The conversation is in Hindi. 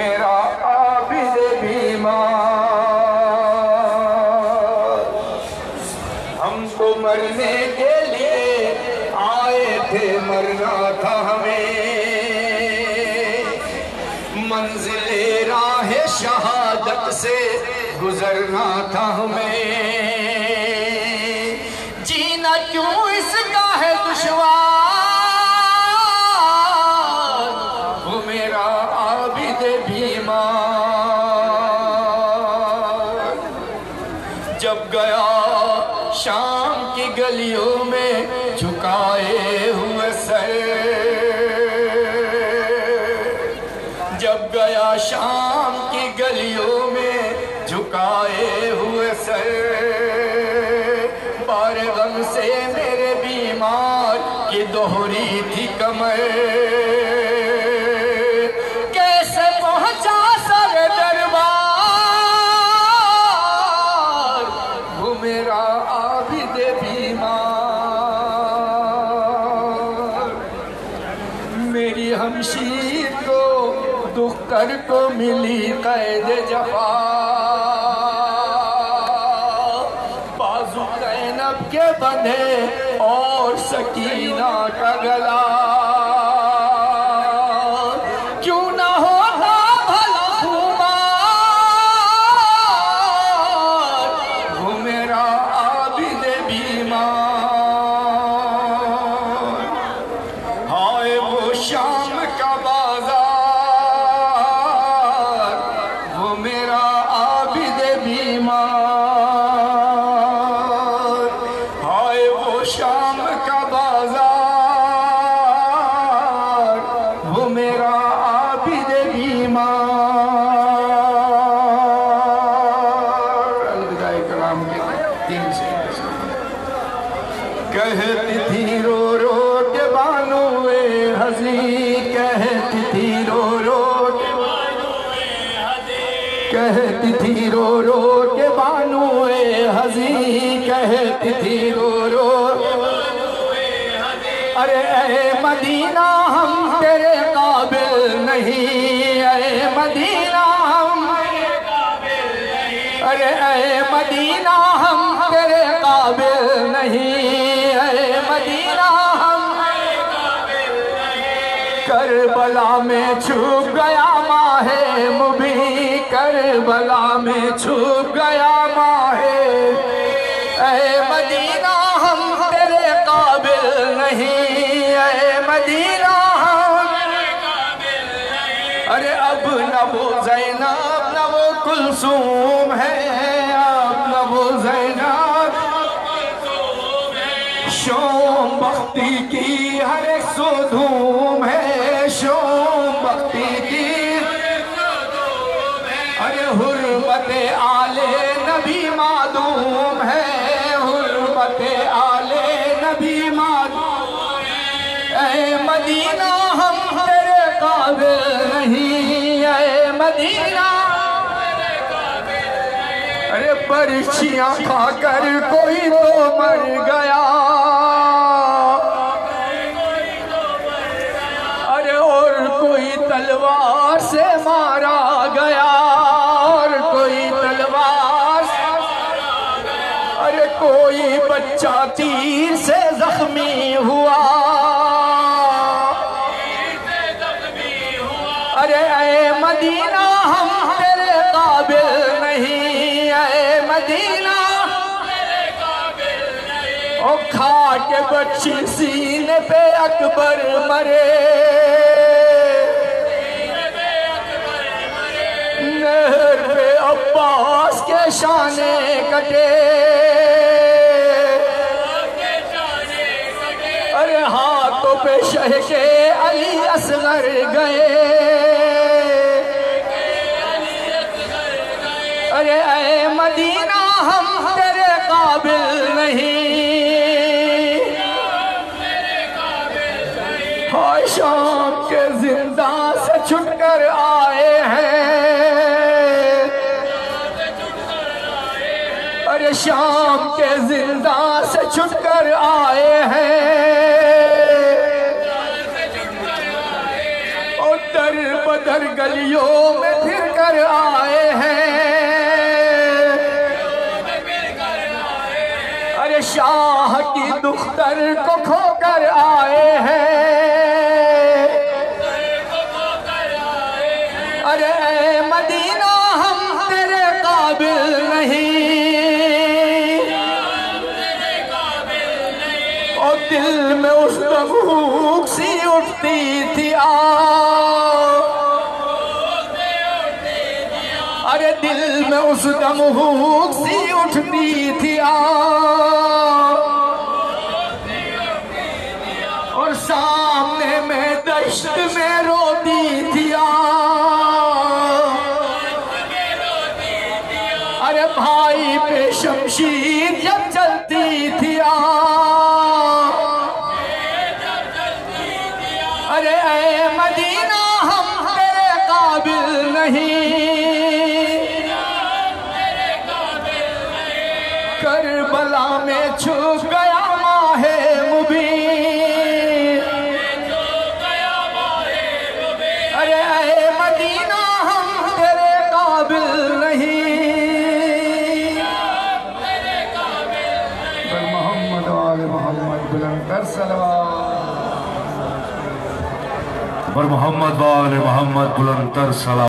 मेरा आबिद बीमार। हम तो मरने के लिए आए थे, मरना था हमें, मंजिले राह शहादत से गुजरना था हमें। जीना क्यों इसका है दुश्वार, वो मेरा आबिद बीमार। जब गया शाम की गलियों में झुकाए हुए सर, जब गया शाम की गलियों में झुकाए हुए सर, बार गम से मेरे बीमार की दोहरी थी कमर। कैसे पहुंचा सर दरबार, वो मेरा आबिद बीमार। मेरी हमशीर को दुख्तर को मिली कैद जफा, बाजू ज़ैनब के बंधे और सकीना का गला। क्यों ना होता भला खुमार, वो मेरा आबिद बीमार। हाय वो शाम का बाजार, वो मेरा आबिद बीमार। हाय वो शाम का बाजार, वो मेरा आबिद बीमार। अलविदाए कलाम के 3 से कहती थी रो रो के बानुए हजी, कहती थी रो रो के बानुए हजी, कहती थी रो रो के बानुए हजी, कहती थी रो रो के बानुए हजी। अरे ऐ मदीना हम तेरे काबिल नहीं, ऐ मदीना हम तेरे काबिल नहीं। अरे ऐ मदीना हम तेरे काबिल नहीं, मदीना हम करबला में छुप गया माहे मुबी, करबला में छुप गया माहे। ऐ मदीना हम तेरे काबिल नहीं, ऐ मदीना हम तेरे काबिल नहीं। अरे अब न वो ज़ैनब न वो कुलसूम है, अब न वो ज़ैनब शोम बख्ती की हर एक सो धूम है, शोम बख्ती की अरे हुर्मते आले नबी मादूम है, हुर्मते आले नबी मादूम है। ऐ मदीना हम तेरे काबिल नहीं, ऐ मदीना तेरे काबिल नहीं। अरे पर्चियां खाकर कोई तो मर गया, तलवार से मारा गया, और कोई तलवार से मारा गया। अरे कोई बच्चा तीर से जख्मी हुआ, अरे ऐ मदीना हम तेरे काबिल नहीं, ऐ मदीना तेरे काबिल नहीं। ओ खा के बच्ची सीने पे अकबर मरे, नहर पे अब्बास के शाने कटे, अरे हाथों पे शह के अली असगर गए। अरे ऐ मदीना हम तेरे काबिल नहीं, हाय शाम के जिंदा से छुटकर आए हैं, अरे शाम के जिंदा से छुटकर आए हैं। और दर बदर गलियों दिलों में फिर कर आए हैं। अरे शाह की दुख्तर को खोकर आए हैं। अरे ऐ मदीना हम तेरे काबिल नहीं, और दिल में उस भूख सी उठती थी अरे दिल में उस दम भूख सी उठती थी और सामने में दश्त में रोती थी अरे भाई पे शमशीर जब चलती थी अरे ऐ मदीना हम तेरे काबिल नहीं, करबला में छुप गया माहे मुबीन। अरे ऐ मदीना हम तेरे काबिल नहीं। मोहम्मद वाले मोहम्मद बुलंद सलवात मोहम्मद वाले मोहम्मद बुलंद सलावत।